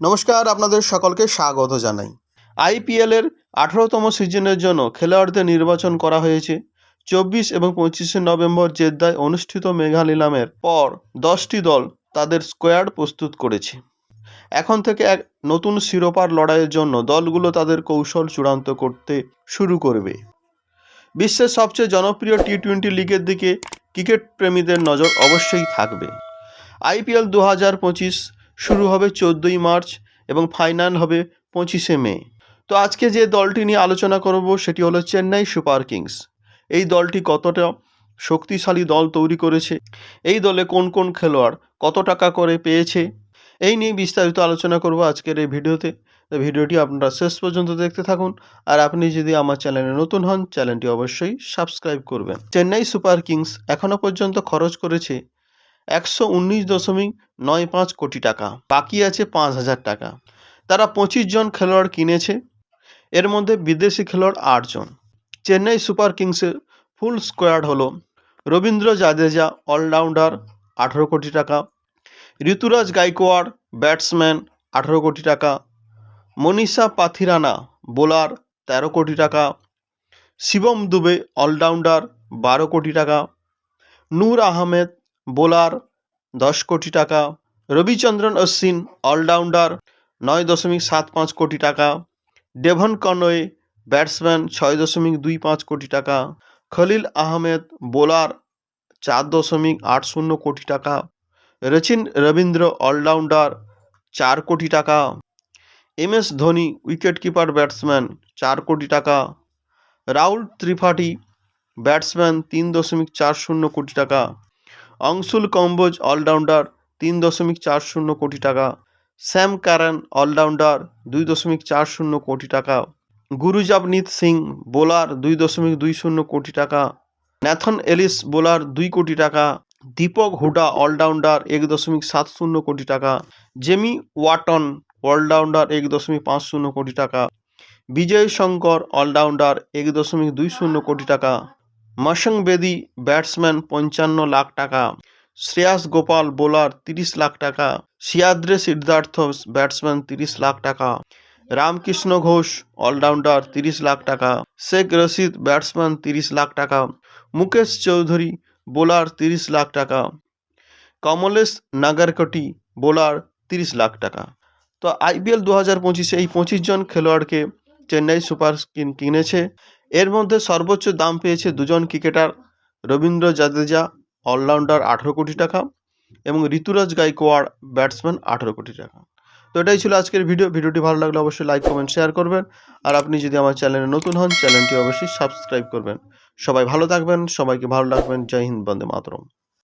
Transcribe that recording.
নমস্কার, আপনাদের সকলকে স্বাগত জানাই। আইপিএলের 18তম সিজনের জন্য খেলোয়াড়দের নির্বাচন করা হয়েছে। 24 এবং 25শে নভেম্বর জেদ্দায় অনুষ্ঠিত মেগা নিলামের পর 10টি দল তাদের স্কোয়াড প্রস্তুত করেছে। এখন থেকে এক নতুন শিরোপার লড়াইয়ের জন্য দলগুলো তাদের কৌশল চূড়ান্ত করতে শুরু করবে। বিশ্বের সবচেয়ে জনপ্রিয় টি-20 লিগের দিকে ক্রিকেট প্রেমীদের নজর অবশ্যই থাকবে। আইপিএল 2025 শুরু হবে 14ই মার্চ এবং ফাইনাল হবে 25শে মে। তো আজকে যে দলটি নিয়ে আলোচনা করব সেটি হলো চেন্নাই সুপার কিংস। এই দলটি কতটা শক্তিশালী দল তৈরি করেছে, এই দলে কোন কোন খেলোয়াড় কত টাকা করে পেয়েছে, এই নিয়ে বিস্তারিত আলোচনা করব আজকের এই ভিডিওতে। তো ভিডিওটি আপনারা শেষ পর্যন্ত দেখতে থাকুন। আর আপনি যদি আমার চ্যানেলে নতুন হন, চ্যানেলটি অবশ্যই সাবস্ক্রাইব করবেন। চেন্নাই সুপার কিংস এখনও পর্যন্ত খরচ করেছে 119.95 কোটি টাকা, বাকি আছে 5,000 টাকা। তারা 25 জন খেলোয়াড় কিনেছে, এর মধ্যে বিদেশি খেলোয়াড় 8 জন। চেন্নাই সুপার কিংসের ফুল স্কোয়াড হলো রবীন্দ্র জাদেজা অলরাউন্ডার 18 কোটি টাকা, ঋতুরাজ গাইকোয়াড় ব্যাটসম্যান 18 কোটি টাকা, মনীষা পাথিরানা বোলার 13 কোটি টাকা, শিবম দুবে অলরাউন্ডার 12 কোটি টাকা, নূর আহমেদ বোলার 10 কোটি টাকা, রবিচন্দ্রন অশ্বিন অলরাউন্ডার 9.75 কোটি টাকা, ডেভন কনওয়ে ব্যাটসম্যান 6.25 কোটি টাকা, খলিল আহমেদ বোলার 4.80 কোটি টাকা, রচিন রবীন্দ্র অলরাউন্ডার 4 কোটি টাকা, MS Dhoni wicket keeper batsman 4 কোটি টাকা, রাহুল ত্রিপাঠী ব্যাটসম্যান 3.40 কোটি টাকা, অংশুল কম্বোজ অলরাউন্ডার 3.40 কোটি টাকা, স্যাম কারান অলরাউন্ডার 2.40 কোটি টাকা, গুরুজাবনীত সিং বোলার 2.20 কোটি টাকা, ন্যাথন এলিস বোলার 2 কোটি টাকা, দীপক হুডা অলরাউন্ডার 1.70 কোটি টাকা, জেমি ওয়াটন অলরাউন্ডার 1.50 কোটি টাকা, বিজয় শঙ্কর অলরাউন্ডার 1.20 কোটি টাকা, মশং বেদি ব্যাটসম্যান 55 লাখ টাকা, শ্রেয়াস গোপাল বোলার 30 লাখ টাকা, সিয়াদ্রে সিদ্ধার্থ ব্যাটসম্যান 30 লাখ টাকা, রামকৃষ্ণ ঘোষ অলরাউন্ডার 30 লাখ টাকা, শেখ রশিদ ব্যাটসম্যান 30 লাখ টাকা, মুকেশ চৌধুরী বোলার 30 লাখ টাকা, কমলেশ নাগারকটি বোলার 30 লাখ টাকা। তো আইপিএল 2025 এই 25 জন খেলোয়াড়কে চেন্নাই সুপার কিংস কিনেছে। এর মধ্যে সর্বোচ্চ দাম পেয়েছে দুজন ক্রিকেটার, রবীন্দ্র জাদেজা অলরাউন্ডার 18 কোটি টাকা এবং ঋতুরাজ গাইকোয়াড় ব্যাটসম্যান 18 কোটি টাকা। তো এটাই ছিল আজকের ভিডিওটি ভালো লাগলে অবশ্যই লাইক কমেন্ট শেয়ার করবেন। আর আপনি যদি আমার চ্যানেলে নতুন হন, চ্যানেলটি অবশ্যই সাবস্ক্রাইব করবেন। সবাই ভালো থাকবেন, সবাইকে ভালো রাখবেন। জয় হিন্দ, বন্দে মাতরম।